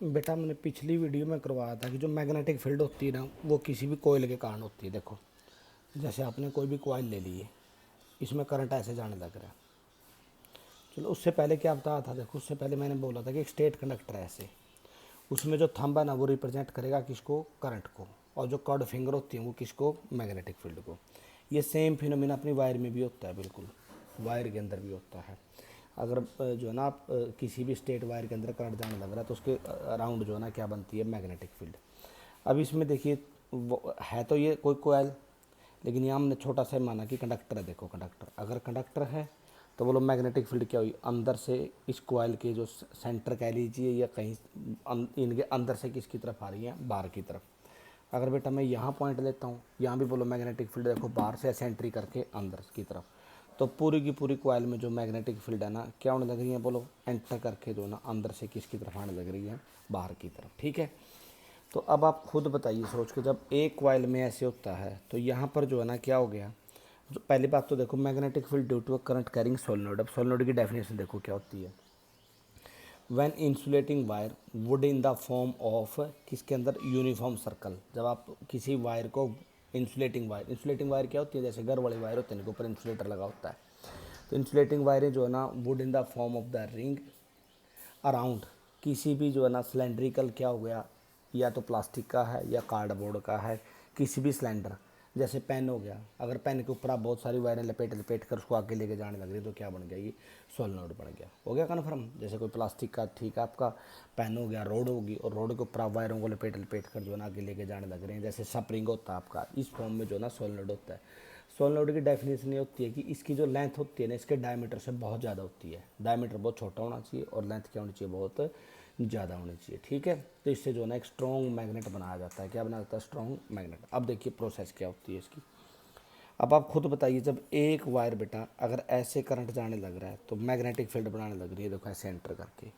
बेटा मैंने पिछली वीडियो में करवाया था कि जो मैग्नेटिक फील्ड होती है ना वो किसी भी कोयल के कारण होती है। देखो जैसे आपने कोई भी कोयल ले ली है, इसमें करंट ऐसे जाने लग रहा है। चलो उससे पहले क्या बताया था, देखो उससे पहले मैंने बोला था कि एक स्टेट कंडक्टर है ऐसे, उसमें जो थंब है ना वो रिप्रेजेंट करेगा किसको, करंट को, और जो कर्ड फिंगर होती है वो किसको, मैग्नेटिक फील्ड को। ये सेम फिनोमिना अपनी वायर में भी होता है, बिल्कुल वायर के अंदर भी होता है। अगर जो है ना आप किसी भी स्टेट वायर के अंदर करंट जाने लग रहा है तो उसके अराउंड जो है ना क्या बनती है, मैग्नेटिक फील्ड। अब इसमें देखिए है तो ये कोई कोयल, लेकिन यहाँ हमने छोटा सा माना कि कंडक्टर है। देखो कंडक्टर, अगर कंडक्टर है तो बोलो मैग्नेटिक फील्ड क्या हुई, अंदर से इस कोयल के जो सेंटर कह लीजिए या कहीं इनके अंदर से किसकी तरफ आ रही है, बाहर की तरफ। अगर बेटा मैं यहाँ पॉइंट लेता हूँ, यहाँ भी बोलो मैग्नेटिक फील्ड देखो बाहर से ऐसे एंट्री करके अंदर की तरफ, तो पूरी की पूरी कोयल में जो मैग्नेटिक फील्ड है ना क्या होने लग रही है, बोलो एंटर करके जो ना अंदर से किसकी तरफ आने लग रही है, बाहर की तरफ। ठीक है, तो अब आप खुद बताइए सोच के, जब एक कॉइल में ऐसे होता है तो यहाँ पर जो है ना क्या हो गया। जो पहली बात तो देखो magnetic field due to a current carrying solenoid. अब सोलेनोइड की डेफिनेशन देखो क्या होती है, when insulating wire would in the form of, किसके अंदर, यूनिफॉर्म सर्कल। जब आप किसी वायर को इंसुलेटिंग वायर क्या होती है, जैसे घर वाली वायर होती है इनके ऊपर इंसुलेटर लगा होता है, तो इंसुलेटिंग वायरें जो है ना would in the form of the ring around, किसी भी जो है ना सिलेंड्रिकल क्या हो गया, या तो प्लास्टिक का है या कार्डबोर्ड का है, किसी भी सिलेंडर, जैसे पेन हो गया, अगर पेन के ऊपर आप बहुत सारी वायरें लपेट लपेट कर उसको आगे लेके जाने लग रही तो क्या बन गया, ये सोलेनोइड बन गया। हो गया कन्फर्म। जैसे कोई प्लास्टिक का, ठीक है, आपका पेन हो गया, रोड होगी, और रोड के ऊपर आप वायरों को लपेट लपेट कर जो है ना आगे लेके जाने लग रहे हैं, जैसे स्प्रिंग होता है आपका, इस फॉर्म में जो है ना सोलेनोइड होता है। सोलेनोइड की डेफिनेशन ये होती है कि इसकी जो लेंथ होती है ना इसके डायमीटर से बहुत ज़्यादा होती है। डायमीटर बहुत छोटा होना चाहिए और लेंथ क्या होनी चाहिए, बहुत ज़्यादा होनी चाहिए। ठीक है, तो इससे जो है ना एक स्ट्रॉन्ग मैग्नेट बनाया जाता है। क्या बनाया जाता है, स्ट्रॉन्ग मैग्नेट। अब देखिए प्रोसेस क्या होती है इसकी। अब आप खुद बताइए, जब एक वायर बेटा अगर ऐसे करंट जाने लग रहा है तो मैग्नेटिक फील्ड बनाने लग रही है, देखो ऐसे एंटर करके।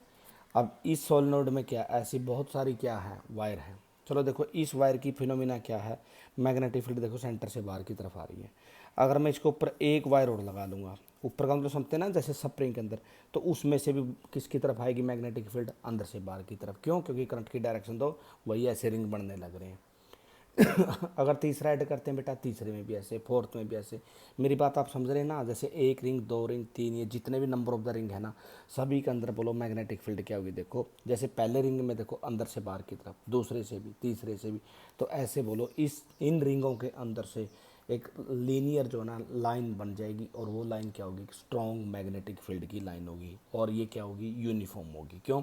अब इस सोलेनोइड में क्या ऐसी बहुत सारी क्या है, वायर है। चलो देखो इस वायर की फिनोमिना क्या है, मैग्नेटिक फील्ड देखो सेंटर से बाहर की तरफ आ रही है। अगर मैं इसके ऊपर एक वायर और लगा दूंगा, ऊपर का हम तो समझते हैं ना जैसे स्प्रिंग के अंदर, तो उसमें से भी किसकी तरफ आएगी, मैग्नेटिक फील्ड अंदर से बाहर की तरफ। क्यों, क्योंकि करंट की डायरेक्शन तो वही ऐसे रिंग बनने लग रहे हैं। अगर तीसरा ऐड करते हैं बेटा, तीसरे में भी ऐसे, फोर्थ में भी ऐसे। मेरी बात आप समझ रहे हैं ना, जैसे एक रिंग, दो रिंग, तीन, ये जितने भी नंबर ऑफ द रिंग है ना, सभी के अंदर बोलो मैग्नेटिक फील्ड क्या होगी। देखो जैसे पहले रिंग में देखो अंदर से बाहर की तरफ, दूसरे से भी, तीसरे से भी, तो ऐसे बोलो इस इन रिंगों के अंदर से एक लीनियर जो ना लाइन बन जाएगी, और वो लाइन क्या होगी, स्ट्रॉन्ग मैग्नेटिक फील्ड की लाइन होगी, और ये क्या होगी, यूनिफॉर्म होगी। क्यों,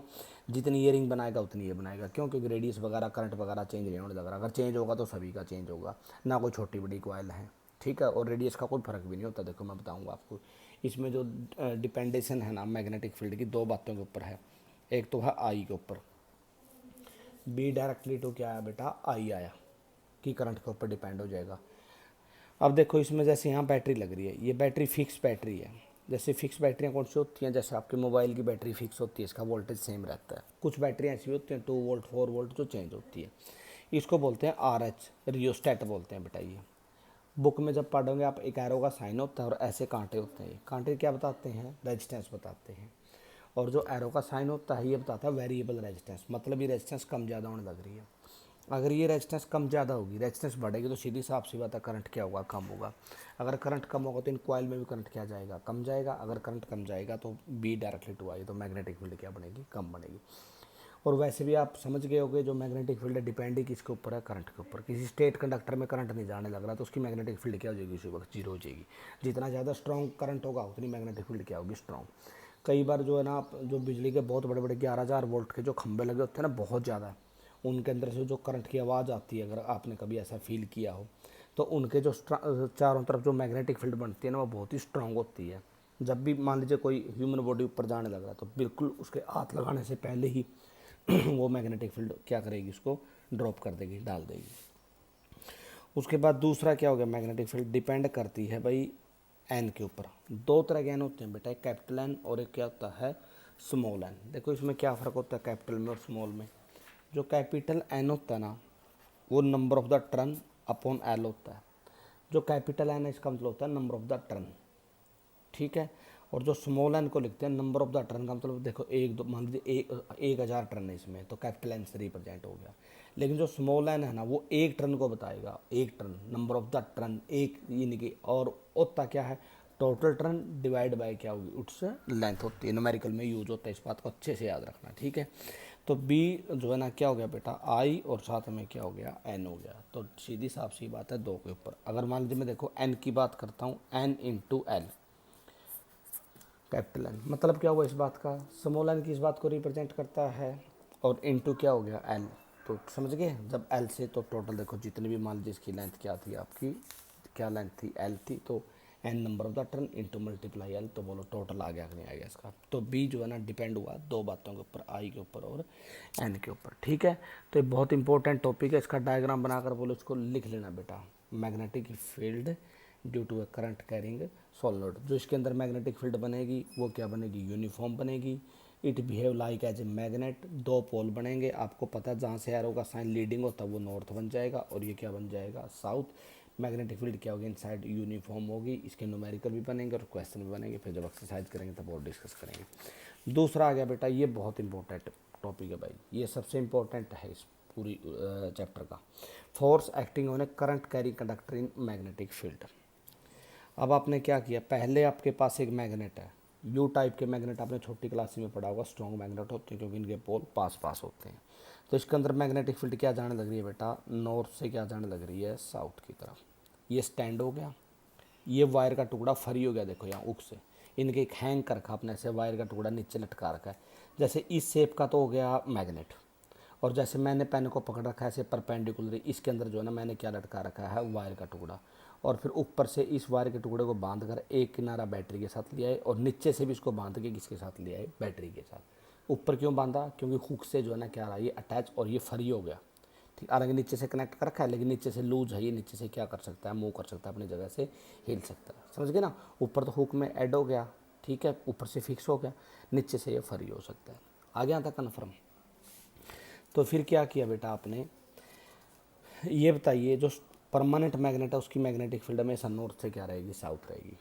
जितनी ये रिंग बनाएगा उतनी ये बनाएगा। क्यों, क्योंकि रेडियस वगैरह करंट वगैरह चेंज नहीं होने लग रहा। अगर चेंज होगा तो सभी का चेंज होगा, ना कोई छोटी बड़ी कॉइल है। ठीक है, और रेडियस का कोई फर्क भी नहीं होता। देखो मैं बताऊंगा आपको, इसमें जो डिपेंडेशन है ना मैग्नेटिक फील्ड की, दो बातों के ऊपर है। एक तो है आई के ऊपर, बी डायरेक्टली टू क्या आया बेटा, आई आया, कि करंट के ऊपर डिपेंड हो जाएगा। अब देखो इसमें जैसे यहाँ बैटरी लग रही है, ये बैटरी फिक्स बैटरी है। जैसे फिक्स बैटरियाँ कौन सी होती हैं, जैसे आपके मोबाइल की बैटरी फिक्स होती है, इसका वोल्टेज सेम रहता है। कुछ बैटरी ऐसी होती हैं 2 वोल्ट 4 वोल्ट जो चेंज होती है, इसको बोलते हैं RH, रियोस्टेट बोलते हैं बेटा। ये बुक में जब पढ़ोगे आप, एक एरो का साइन होता है और ऐसे कांटे होते हैं। कांटे क्या बताते हैं, रेजिस्टेंस बताते हैं। और जो एरो का साइन होता है ये बताता है वेरिएबल रेजिस्टेंस, मतलब ये रेजिस्टेंस कम ज़्यादा होने लग रही है। अगर ये रेजिस्टेंस कम ज़्यादा होगी, रेजिस्टेंस बढ़ेगी, तो सीधी साफ सी बात है करंट क्या होगा, कम होगा। अगर करंट कम होगा तो इन कॉइल में भी करंट क्या जाएगा, कम जाएगा। अगर करंट कम जाएगा तो बी डायरेक्टली टू आई, तो मैग्नेटिक फील्ड क्या बनेगी, कम बनेगी। और वैसे भी आप समझ गए होगे जो मैग्नेटिक फील्ड डिपेंड ही किसके ऊपर है, करंट के ऊपर। किसी स्टेट कंडक्टर में करंट नहीं जाने लग रहा तो उसकी मैग्नेटिक फील्ड क्या हो जाएगी, उसी वक्त जीरो हो जाएगी। जितना ज़्यादा स्ट्रॉन्ग करंट होगा उतनी मैग्नेटिक फील्ड क्या होगी, स्ट्रॉन्ग। कई बार जो है ना आप जो बिजली के बहुत बड़े बड़े 11,000 वोल्ट के जो खंभे लगे होते हैं ना, बहुत ज़्यादा, उनके अंदर से जो करंट की आवाज़ आती है, अगर आपने कभी ऐसा फील किया हो, तो उनके जो चारों तरफ जो मैग्नेटिक फील्ड बनती है ना वो बहुत ही स्ट्रांग होती है। जब भी मान लीजिए कोई ह्यूमन बॉडी ऊपर जाने लग रहा है तो बिल्कुल उसके हाथ लगाने से पहले ही वो मैग्नेटिक फील्ड क्या करेगी, उसको ड्रॉप कर देगी, डाल देगी। उसके बाद दूसरा क्या हो गया, मैग्नेटिक फील्ड डिपेंड करती है भाई एन के ऊपर। दो तरह के एन होते हैं बेटा, एक कैपिटल एन और एक क्या होता है, स्मॉल एन। देखो इसमें क्या फ़र्क होता है कैपिटल में और स्मॉल में। जो कैपिटल एन होता है ना वो number of the turn upon L होता है। जो कैपिटल एन है इसका मतलब होता है नंबर ऑफ द टर्न। ठीक है, और जो स्मॉल एन को लिखते हैं नंबर ऑफ द टर्न का मतलब देखो एक दो मान लीजिए 1000 टर्न है इसमें, तो कैपिटल एन से रिप्रेजेंट हो गया। लेकिन जो स्मॉल एन है ना वो एक टर्न को बताएगा, एक turn, number of the turn एक, यानी कि और होता क्या है, टोटल टर्न डिवाइड बाय क्या होगी, उससे लेंथ होती है, न्यूमेरिकल में यूज होता है, इस बात को अच्छे से याद रखना, ठीक है। तो बी जो है ना क्या हो गया बेटा आई, और साथ में क्या हो गया एन हो गया। तो सीधी साफ सी बात है 2 के ऊपर। अगर मान लीजिए मैं देखो एन की बात करता हूँ, N into L, capital N, मतलब क्या हुआ इस बात का, स्मॉल एन की इस बात को रिप्रेजेंट करता है, और इंटू क्या हो गया एल। तो समझ गए, जब एल से तो टोटल देखो जितनी भी मान लीजिए इसकी लेंथ क्या थी आपकी, क्या लेंथ थी एल थी, तो N number of the turn into multiply L, तो बोलो टोटल आ गया कि नहीं आ गया इसका। तो बी जो है ना डिपेंड हुआ 2 बातों के ऊपर, आई के ऊपर और एन के ऊपर, ठीक है। तो ये बहुत इंपॉर्टेंट टॉपिक है, इसका डायग्राम बनाकर बोलो इसको लिख लेना बेटा। Magnetic field due to a current carrying solenoid, जो इसके अंदर मैग्नेटिक फील्ड बनेगी वो क्या बनेगी, यूनिफॉर्म बनेगी। It behave like as a magnet, 2 pole बनेंगे, आपको पता है जहाँ से एरो का साइन लीडिंग होता है वो नॉर्थ बन जाएगा, और ये क्या बन जाएगा साउथ। मैग्नेटिक फील्ड क्या होगी, इनसाइड यूनिफॉर्म होगी। इसके न्यूमेरिकल भी बनेंगे और क्वेश्चन भी बनेंगे, फिर जब एक्सरसाइज करेंगे तब और डिस्कस करेंगे। दूसरा आ गया बेटा, ये बहुत इंपॉर्टेंट टॉपिक है भाई, ये सबसे इंपॉर्टेंट है इस पूरी चैप्टर का, force acting on a current carry conductor in magnetic field. अब आपने क्या किया, पहले आपके पास एक मैग्नेट है, यू टाइप के मैग्नेट आपने छोटी क्लास में पढ़ा होगा, स्ट्रॉन्ग मैग्नेट होते हैं क्योंकि इनके पोल पास पास होते हैं। तो इसके अंदर मैग्नेटिक फील्ड क्या जाने लग रही है बेटा, नॉर्थ से क्या जाने लग रही है, साउथ की तरफ। ये स्टैंड हो गया, ये वायर का टुकड़ा फ्री हो गया, देखो यहाँ उक से इनके एक हैंग कर रखा अपने ऐसे, वायर का टुकड़ा नीचे लटका रखा है, जैसे इस शेप का तो हो गया मैग्नेट। और जैसे मैंने पेन को पकड़ रखा है ऐसे परपेंडिकुलर, इसके अंदर जो है ना मैंने क्या लटका रखा है, वायर का टुकड़ा। और फिर ऊपर से इस वायर के टुकड़े को बांध कर एक किनारा बैटरी के साथ लिया है, और नीचे से भी इसको बांध के किसके साथ लिया है, बैटरी के साथ। ऊपर क्यों बांधा, क्योंकि हुक से जो है ना क्या रहा, ये अटैच और ये फ्री हो गया, ठीक। हालांकि नीचे से कनेक्ट कर रखा है लेकिन नीचे से लूज है, ये नीचे से क्या कर सकता है, मूव कर सकता है, अपनी जगह से हिल सकता है, समझ गए ना। ऊपर तो हुक में ऐड हो गया, ठीक है, ऊपर से फिक्स हो गया, नीचे से ये फ्री हो सकता है। आ गया था कन्फर्म। तो फिर क्या किया बेटा आपने, ये बताइए जो परमानेंट मैग्नेट है उसकी मैग्नेटिक फील्ड हमेशा नॉर्थ से क्या रहेगी, साउथ रहेगी।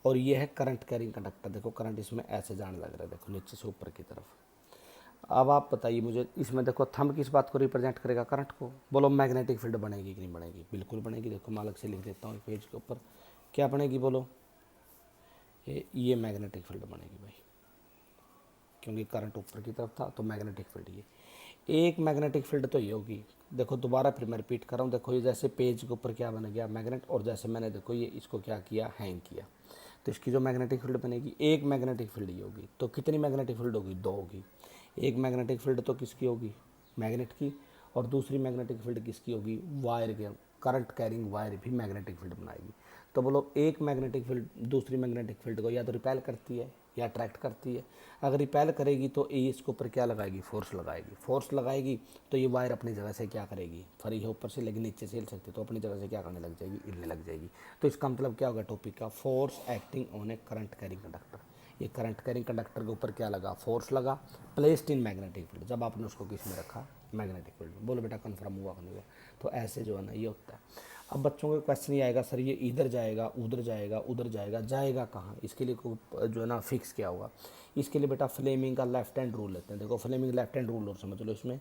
और ये है करंट कैरिंग कंडक्टर, देखो करंट इसमें ऐसे जाने लग रहा है, देखो नीचे से ऊपर की तरफ। अब आप बताइए मुझे, इसमें देखो थंब किस बात को रिप्रेजेंट करेगा, करंट को। बोलो मैग्नेटिक फील्ड बनेगी कि नहीं बनेगी, बिल्कुल बनेगी। देखो मैं अलग से लिख देता हूँ पेज के ऊपर, क्या बनेगी बोलो, ये मैग्नेटिक फील्ड बनेगी भाई, क्योंकि करंट ऊपर की तरफ था तो मैग्नेटिक फील्ड ये। एक मैग्नेटिक फील्ड तो ये होगी, देखो दोबारा फिर मैं रिपीट कर रहा हूँ, देखो ये जैसे पेज के ऊपर क्या बन गया मैग्नेट, और जैसे मैंने देखो ये इसको क्या किया, हैंग किया, तो इसकी जो मैग्नेटिक फील्ड बनेगी, एक मैग्नेटिक फील्ड ये होगी। तो कितनी मैग्नेटिक फील्ड होगी, 2 होगी। एक मैग्नेटिक फील्ड तो किसकी होगी, मैग्नेट की, और दूसरी मैग्नेटिक फील्ड किसकी होगी, वायर के, करंट कैरिंग वायर भी मैग्नेटिक फील्ड बनाएगी। तो बोलो एक मैग्नेटिक फील्ड दूसरी मैग्नेटिक फील्ड को या तो रिपेल करती है या अट्रैक्ट करती है। अगर रिपेल करेगी तो ये इसके ऊपर क्या लगाएगी, फोर्स लगाएगी। फोर्स लगाएगी तो ये वायर अपनी जगह से क्या करेगी, फ्री है ऊपर से लेकिन नीचे से हिल सकती है, तो अपनी जगह से क्या करने लग जाएगी, हिलने लग जाएगी। तो इसका मतलब क्या होगा टॉपिक का, force acting on a current carrying conductor. ये करंट कैरिंग कंडक्टर के ऊपर क्या लगा, फोर्स लगा, प्लेस्ड इन मैग्नेटिक फील्ड, जब आपने उसको किस में रखा, मैग्नेटिक फील्ड में। बोलो बेटा कन्फर्म हुआ नहीं हुआ। तो ऐसे जो है ना ये होता है। अब बच्चों का क्वेश्चन ये आएगा, सर ये इधर जाएगा उधर जाएगा उधर जाएगा, जाएगा कहाँ, इसके लिए जो है ना फिक्स क्या होगा। इसके लिए बेटा फ्लेमिंग का लेफ्ट हैंड रूल लेते हैं। देखो फ्लेमिंग लेफ्ट हैंड रूल और समझ लो, इसमें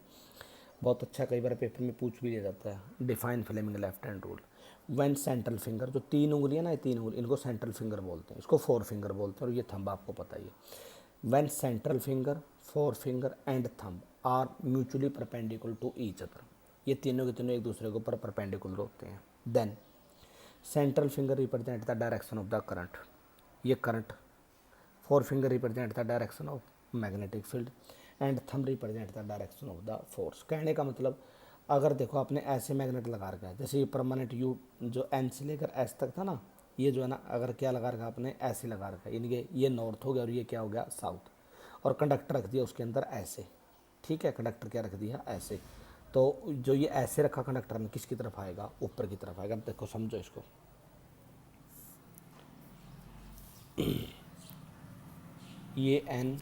बहुत अच्छा कई बार पेपर में पूछ भी लिया जाता है। Define Fleming left hand rule. When central finger, जो 3 उंगलियां ना, ये 3 उंगली, इनको सेंट्रल फिंगर बोलते हैं, इसको 4 फिंगर बोलते हैं, और ये थंब आपको पता ही है। When central finger, 4 finger and thumb are mutually perpendicular to each other, ये तीनों के तीनों एक दूसरे के ऊपर परपेंडिकुलर होते हैं। Then central finger represent the direction of the current, ये current. 4 finger represent the direction of magnetic field and thumb represent the direction of the force. कहने का मतलब, अगर देखो आपने ऐसे मैग्नेट लगा रखा है, जैसे ये परमानेंट यू जो एन से लेकर एस तक था ना, ये जो है ना अगर क्या लगा रखा आपने, ऐसे लगा रखा है, यानी कि ये नॉर्थ हो गया और ये क्या हो गया, साउथ। और कंडक्टर रख दिया उसके अंदर ऐसे, ठीक है, कंडक्टर क्या रख दिया, ऐसे। तो जो ये ऐसे रखा कंडक्टर में, किसकी तरफ आएगा, ऊपर की तरफ आएगा। अब देखो समझो इसको, ये एन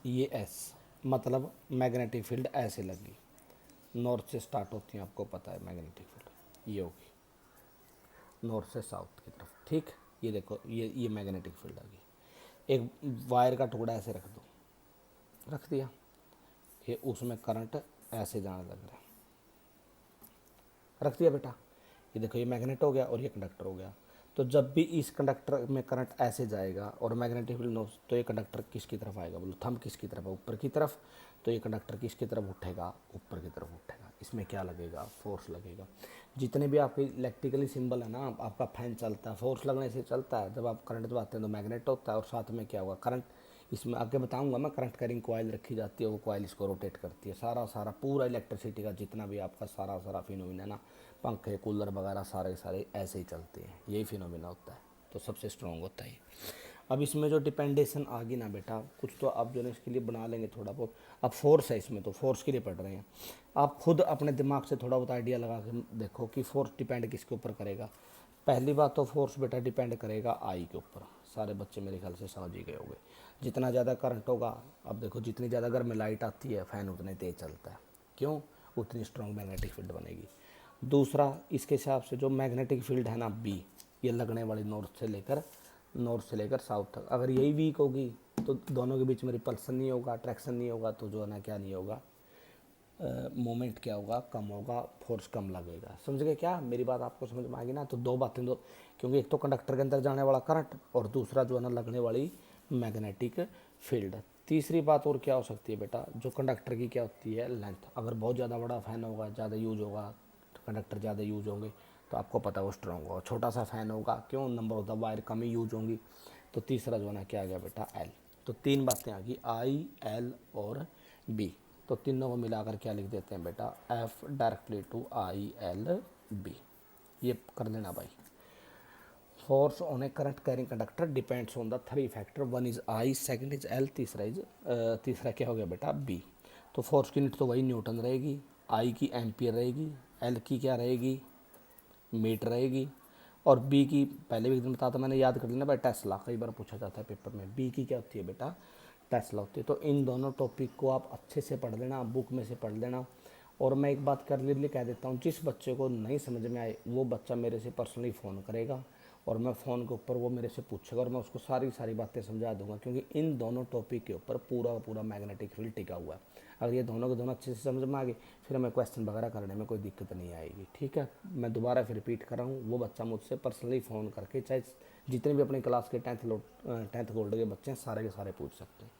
ये एस, मतलब मैग्नेटिक फील्ड ऐसे लगी, नॉर्थ से स्टार्ट होती है, आपको पता है मैग्नेटिक फील्ड ये होगी नॉर्थ से साउथ की तरफ, ठीक। ये देखो, ये मैग्नेटिक फील्ड आ गई। एक वायर का टुकड़ा ऐसे रख दो, रख दिया, ये उसमें करंट ऐसे जाने लग रहा है, रख दिया बेटा। ये देखो, ये मैग्नेट हो गया और ये कंडक्टर हो गया। तो जब भी इस कंडक्टर में करंट ऐसे जाएगा और मैग्नेटिक फील्ड नो, तो ये कंडक्टर किसकी तरफ आएगा, बोलो थंब किसकी तरफ है, ऊपर की तरफ। तो ये कंडक्टर किसकी तरफ उठेगा, ऊपर की तरफ उठेगा। इसमें क्या लगेगा, फोर्स लगेगा। जितने भी आपके इलेक्ट्रिकली सिंबल है ना, आपका फैन चलता है फोर्स लगने से चलता है। जब आप करंट दबाते हैं तो मैग्नेट होता है, और साथ में क्या होगा, करंट। इसमें आगे बताऊंगा मैं, करंट कैरिंग कॉइल रखी जाती है, वो कॉइल इसको रोटेट करती है। सारा पूरा इलेक्ट्रिसिटी का जितना भी आपका सारा फिनोमिना ना, पंखे कूलर वगैरह सारे ऐसे ही चलते हैं, यही फिनोमिना होता है। तो सबसे स्ट्रॉन्ग होता है। अब इसमें जो डिपेंडेशन आ गई ना बेटा, कुछ तो आप जो है इसके लिए बना लेंगे थोड़ा बहुत। अब फोर्स है इसमें, तो फोर्स के लिए पढ़ रहे हैं। आप खुद अपने दिमाग से थोड़ा बहुत आइडिया लगा के देखो कि फोर्स डिपेंड किसके ऊपर करेगा। पहली बात तो फोर्स बेटा डिपेंड करेगा आई के ऊपर। सारे बच्चे मेरे ख्याल से समझ ही गए होंगे। जितना ज़्यादा करंट होगा, अब देखो जितनी ज़्यादा घर में लाइट आती है, फ़ैन उतने तेज़ चलता है। क्यों, उतनी स्ट्रॉन्ग मैग्नेटिक फील्ड बनेगी। दूसरा, इसके हिसाब से जो मैग्नेटिक फील्ड है ना बी, ये लगने वाली नॉर्थ से लेकर साउथ तक, अगर यही वीक होगी तो दोनों के बीच में रिपल्सन नहीं होगा, अट्रैक्शन नहीं होगा, तो जो है ना क्या नहीं होगा, मोमेंट क्या होगा, कम होगा, फोर्स कम लगेगा। समझ गए क्या, मेरी बात आपको समझ में आ गई ना। तो दो बातें, दो, क्योंकि एक तो कंडक्टर के अंदर जाने वाला करंट, और दूसरा जो है ना लगने वाली मैग्नेटिक फील्ड। तीसरी बात और क्या हो सकती है बेटा, जो कंडक्टर की क्या होती है, लेंथ। अगर बहुत ज़्यादा बड़ा फैन होगा, ज़्यादा यूज होगा, कंडक्टर ज़्यादा यूज होंगे, तो आपको पता है वो स्ट्रॉन्ग होगा। छोटा सा फैन होगा, क्यों, number of the wire come he use होंगी। तो तीसरा जो है ना क्या आ गया बेटा, एल। तो तीन बातें आ गई, आई, एल और बी। तो तीनों को मिलाकर क्या लिख देते हैं बेटा, F directly to I L B. ये कर लेना भाई। Force on a current carrying conductor depends on the three factor, one is I, second is L, तीसरा क्या हो गया बेटा, बी। तो फोर्स की यूनिट तो वही न्यूटन रहेगी, आई की एम्पियर रहेगी, एल की क्या रहेगी, मीटर रहेगी, और बी की पहले भी एक दिन बताया था मैंने, याद कर लेना भाई, टेस्ला। कई बार पूछा जाता है पेपर में, बी की क्या होती है बेटा, टेस्ला होती है। तो इन दोनों टॉपिक को आप अच्छे से पढ़ लेना, बुक में से पढ़ लेना। और मैं एक बात कर लिए कह देता हूँ, जिस बच्चे को नहीं समझ में आए वो बच्चा मेरे से पर्सनली फ़ोन करेगा, और मैं फ़ोन के ऊपर वो मेरे से पूछेगा, और मैं उसको सारी बातें समझा दूंगा। क्योंकि इन दोनों टॉपिक के ऊपर पूरा का पूरा मैग्नेटिक फील्ड टिका हुआ है। अगर ये दोनों के दोनों अच्छे से समझ में आ गए, फिर हमें क्वेश्चन वगैरह करने में कोई दिक्कत नहीं आएगी। ठीक है, मैं दोबारा फिर रिपीट कर रहा हूँ, वो बच्चा मुझसे पर्सनली फ़ोन करके, चाहे जितने भी अपनी क्लास के टेंथ गोल्ड के बच्चे हैं, सारे के सारे पूछ सकते हैं।